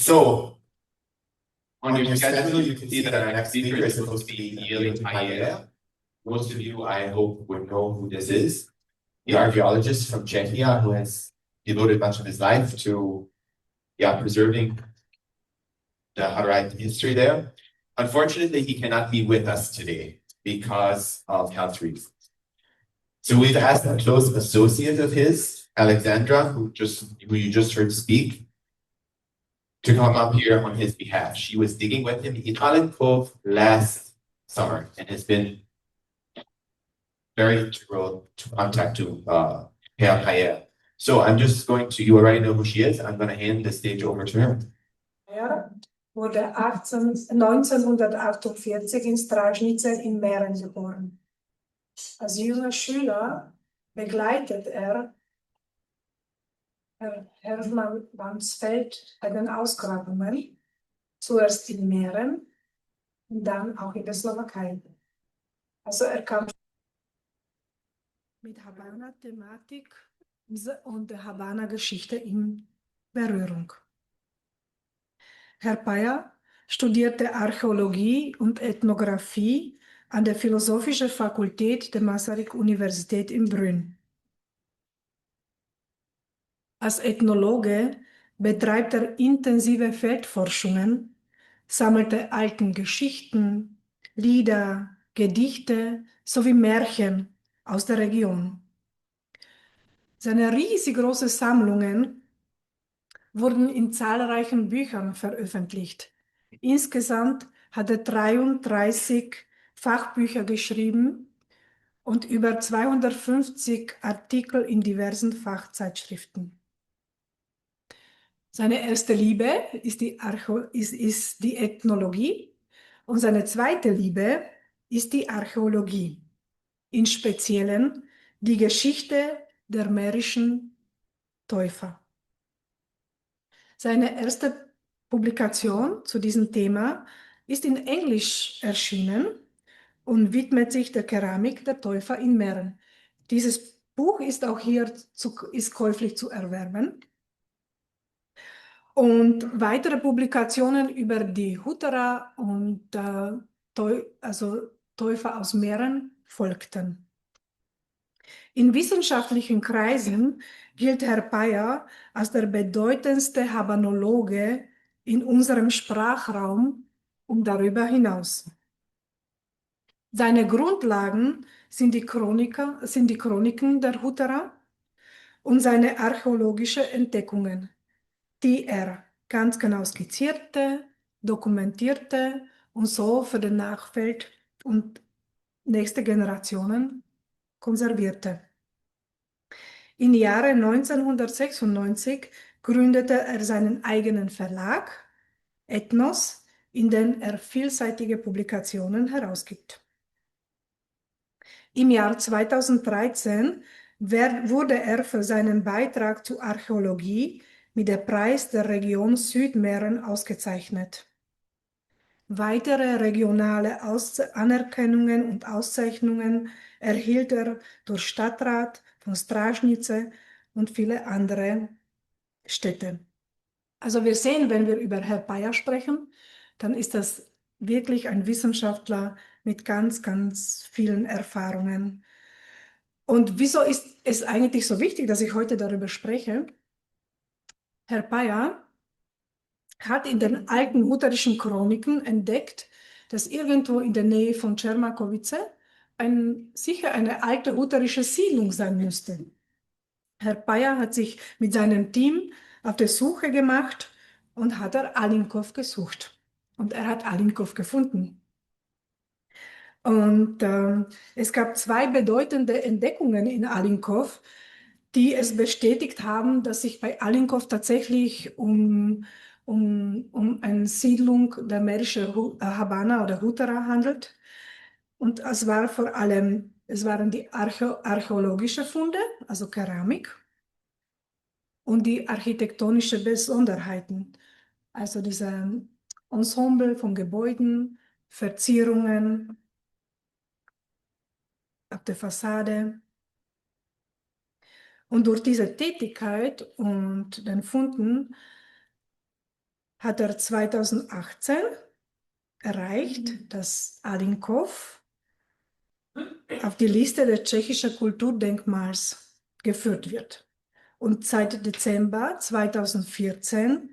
So, on your schedule, you can see that our next speaker is supposed to be Yilin Hayer. Most of you, I hope, would know who this is. The archaeologist from Czechia who has devoted much of his life to preserving the Hutterite history there. Unfortunately, he cannot be with us today because of health reasons. So we've asked a close associate of his, Alexandra, who you just heard speak, to come up here on his behalf. She was digging with him in Alentkov last summer and has been very integral to contact to Herr Hayer. So I'm just going to, you already know who she is, I'm going to hand the stage over to her. Er wurde 1948 in Stražnice in Mähren geboren. Als junger Schüler begleitet er Hermann Mansfeld bei den Ausgrabungen, zuerst in Mähren und dann auch in der Slowakei. Also er kam mit Havanna-Thematik und der Havanna-Geschichte in Berührung. Herr Payer studierte Archäologie und Ethnographie an der Philosophischen Fakultät der Masaryk-Universität in Brünn. Als Ethnologe betreibt er intensive Feldforschungen, sammelte alten Geschichten, Lieder, Gedichte sowie Märchen aus der Region. Seine riesig großen Sammlungen wurden in zahlreichen Büchern veröffentlicht. Insgesamt hat er 33 Fachbücher geschrieben und über 250 Artikel in diversen Fachzeitschriften. Seine erste Liebe ist die Ethnologie und seine zweite Liebe ist die Archäologie, im Speziellen die Geschichte der mährischen Täufer. Seine erste Publikation zu diesem Thema ist in Englisch erschienen und widmet sich der Keramik der Täufer in Mähren. Dieses Buch ist auch hier käuflich zu erwerben. Und weitere Publikationen über die Hutterer und Täufer aus Mähren folgten. In wissenschaftlichen Kreisen gilt Herr Payer als der bedeutendste Habanologe in unserem Sprachraum und darüber hinaus. Seine Grundlagen sind die Chroniken der Hutterer und seine archäologischen Entdeckungen, die er ganz genau skizzierte, dokumentierte und so für den Nachwelt und nächste Generationen konservierte. Im Jahre 1996 gründete er seinen eigenen Verlag, Ethnos, in dem er vielseitige Publikationen herausgibt. Im Jahr 2013 wurde er für seinen Beitrag zur Archäologie mit dem Preis der Region Südmähren ausgezeichnet. Weitere regionale Anerkennungen und Auszeichnungen erhielt er durch Stadtrat von Stražnice und viele andere Städte. Also wir sehen, wenn wir über Herr Payer sprechen, dann ist das wirklich ein Wissenschaftler mit ganz, ganz vielen Erfahrungen. Und wieso ist es eigentlich so wichtig, dass ich heute darüber spreche? Herr Payer hat in den alten hutterischen Chroniken entdeckt, dass irgendwo in der Nähe von Čermakovice sicher eine alte hutterische Siedlung sein müsste. Herr Payer hat sich mit seinem Team auf die Suche gemacht und hat Alinkov gesucht. Und er hat Alinkov gefunden. Und es gab zwei bedeutende Entdeckungen in Alinkov, die es bestätigt haben, dass sich bei Alinkov tatsächlich um eine Siedlung der mährischen Havanna oder Hutterer handelt. Und es waren die archäologischen Funde, also Keramik, und die architektonischen Besonderheiten, also diese Ensemble von Gebäuden, Verzierungen auf der Fassade. Und durch diese Tätigkeit und den Funden hat er 2018 erreicht, dass Alinkov auf die Liste des tschechischen Kulturdenkmals geführt wird. Und seit Dezember 2014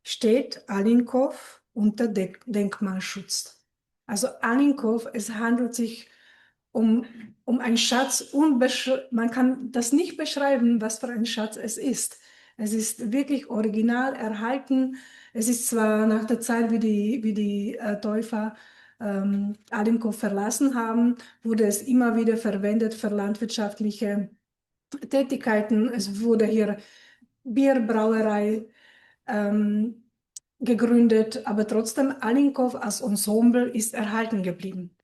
steht Alinkov unter Denkmalschutz. Also Alinkov, es handelt sich um einen Schatz, man kann das nicht beschreiben, was für ein Schatz es ist. Es ist wirklich original erhalten. Es ist zwar nach der Zeit, wie die Täufer Alinkov verlassen haben, wurde es immer wieder verwendet für landwirtschaftliche Tätigkeiten. Es wurde hier Bierbrauerei ähm, gegründet, aber trotzdem Alinkov als Ensemble ist erhalten geblieben.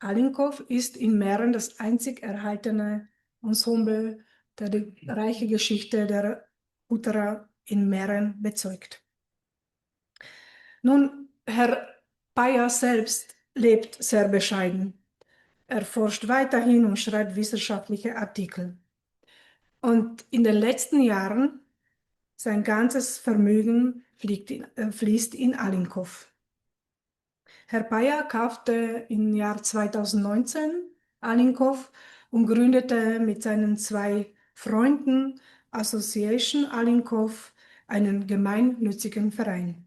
Alinkov ist in Mähren das einzig erhaltene Ensemble, das die reiche Geschichte der Hutherer in Mähren bezeugt. Nun, Herr Payer selbst lebt sehr bescheiden. Er forscht weiterhin und schreibt wissenschaftliche Artikel. Und in den letzten Jahren, sein ganzes Vermögen fließt in Alinkov. Herr Payer kaufte im Jahr 2019 Alinkov und gründete mit seinen zwei Freunden Association Alinkov einen gemeinnützigen Verein.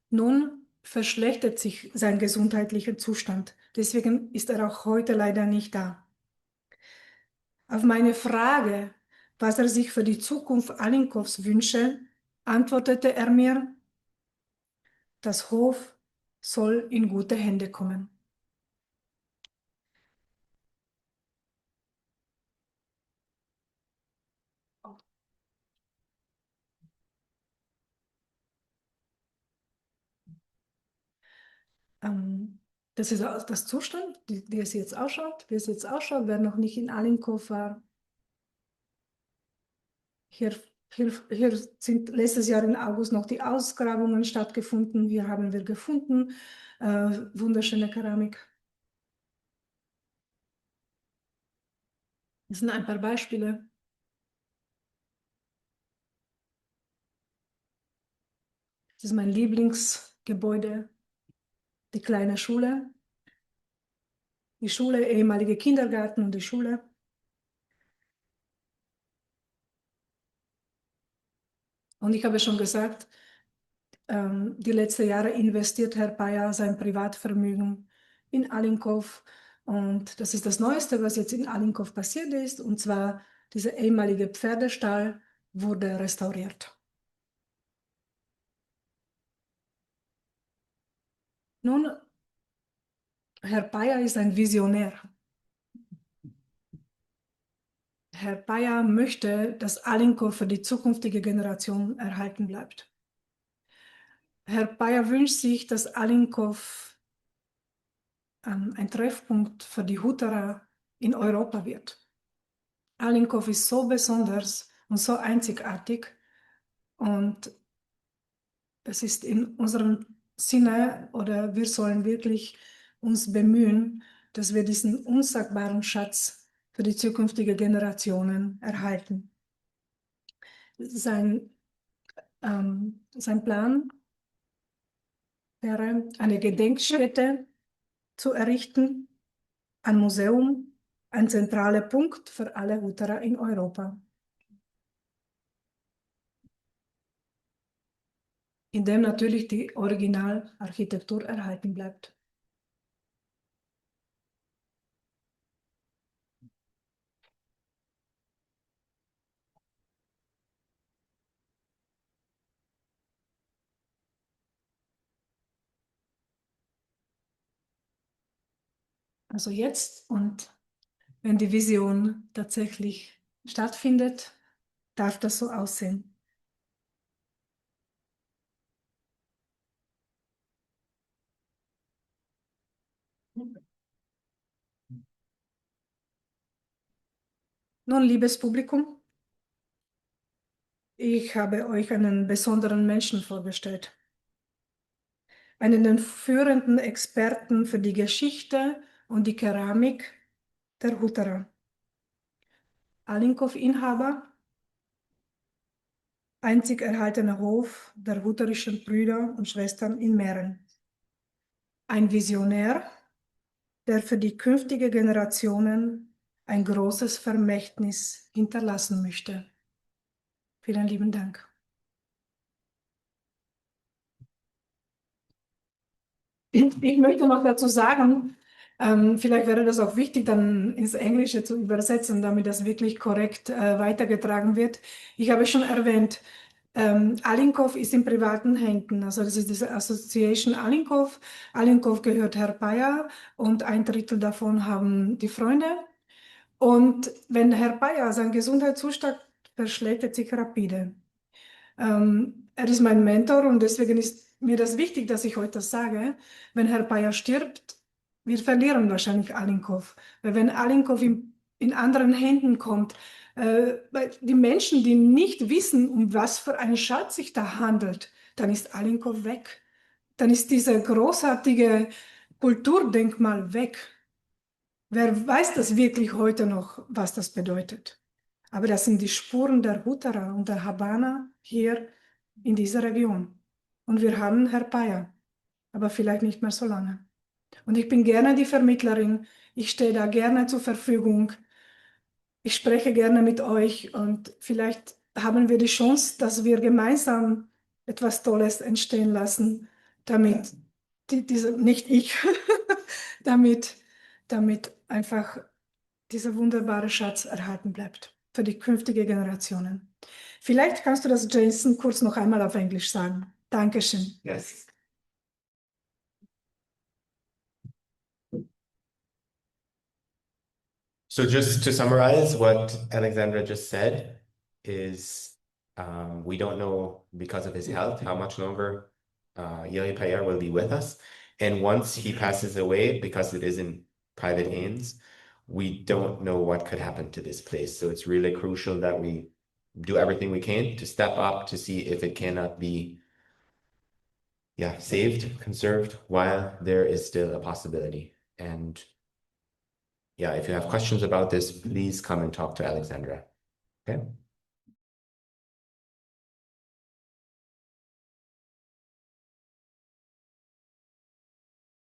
Nun verschlechtert sich sein gesundheitlicher Zustand. Deswegen ist er auch heute leider nicht da. Auf meine Frage, was er sich für die Zukunft Alinkovs wünsche, antwortete er mir, das Hof soll in gute Hände kommen. Das ist das Zustand, wie es jetzt ausschaut. Wie es jetzt ausschaut, wer noch nicht in Alinkov war. Hier sind letztes Jahr im August noch die Ausgrabungen stattgefunden. Hier haben wir gefunden wunderschöne Keramik. Das sind ein paar Beispiele. Das ist mein Lieblingsgebäude, die kleine Schule. Die Schule, ehemalige Kindergarten und die Schule. Und ich habe schon gesagt, die letzten Jahre investiert Herr Payer sein Privatvermögen in Alinkov. Und das ist das Neueste, was jetzt in Alinkov passiert ist. Und zwar dieser ehemalige Pferdestall wurde restauriert. Nun, Herr Payer ist ein Visionär. Herr Payer möchte, dass Alinkov für die zukünftige Generation erhalten bleibt. Herr Payer wünscht sich, dass Alinkov ein Treffpunkt für die Hutherer in Europa wird. Alinkov ist so besonders und so einzigartig und es ist in unserem Sinne oder wir sollen wirklich uns bemühen, dass wir diesen unsagbaren Schatz für die zukünftigen Generationen erhalten. Sein Plan wäre, eine Gedenkstätte zu errichten, ein Museum, ein zentraler Punkt für alle Hutherer in Europa, in dem natürlich die Originalarchitektur erhalten bleibt. Also jetzt und wenn die Vision tatsächlich stattfindet, darf das so aussehen. Nun, liebes Publikum, ich habe euch einen besonderen Menschen vorgestellt. Einen der führenden Experten für die Geschichte und die Keramik der Hutherer. Alinkov-Inhaber, einzig erhaltener Hof der lutherischen Brüder und Schwestern in Mähren. Ein Visionär, der für die künftigen Generationen ein großes Vermächtnis hinterlassen möchte. Vielen lieben Dank. Ich möchte noch dazu sagen, vielleicht wäre das auch wichtig, dann ins Englische zu übersetzen, damit das wirklich korrekt weitergetragen wird. Ich habe schon erwähnt, Alinkov ist in privaten Händen. Also das ist diese Association Alinkov. Alinkov gehört Herr Bayer und ein Drittel davon haben die Freunde. Und wenn Herr Bayer seinen Gesundheitszustand verschlechtert sich rapide. Er ist mein Mentor und deswegen ist mir das wichtig, dass ich heute das sage. Wenn Herr Bayer stirbt, wir verlieren wahrscheinlich Alinkov. Weil wenn Alinkov in anderen Händen kommt, weil die Menschen, die nicht wissen, um was für einen Schatz sich da handelt, dann ist Alinkov weg. Dann ist dieses großartige Kulturdenkmal weg. Wer weiß das wirklich heute noch, was das bedeutet? Aber das sind die Spuren der Hutterer und der Habaner hier in dieser Region. Und wir haben Herr Bayer, aber vielleicht nicht mehr so lange. Und ich bin gerne die Vermittlerin. Ich stehe da gerne zur Verfügung. Ich spreche gerne mit euch und vielleicht haben wir die Chance, dass wir gemeinsam etwas Tolles entstehen lassen, damit nicht ich, damit, damit einfach dieser wunderbare Schatz erhalten bleibt für die künftigen Generationen. Vielleicht kannst du das, Jason, kurz noch einmal auf Englisch sagen. Dankeschön. Yes. So just to summarize what Alexandra just said is we don't know because of his health how much longer Yeli Payer will be with us. And once he passes away, because it is in private hands, we don't know what could happen to this place. So it's really crucial that we do everything we can to step up to see if it cannot be saved, conserved while there is still a possibility. And if you have questions about this, please come and talk to Alexandra. Okay.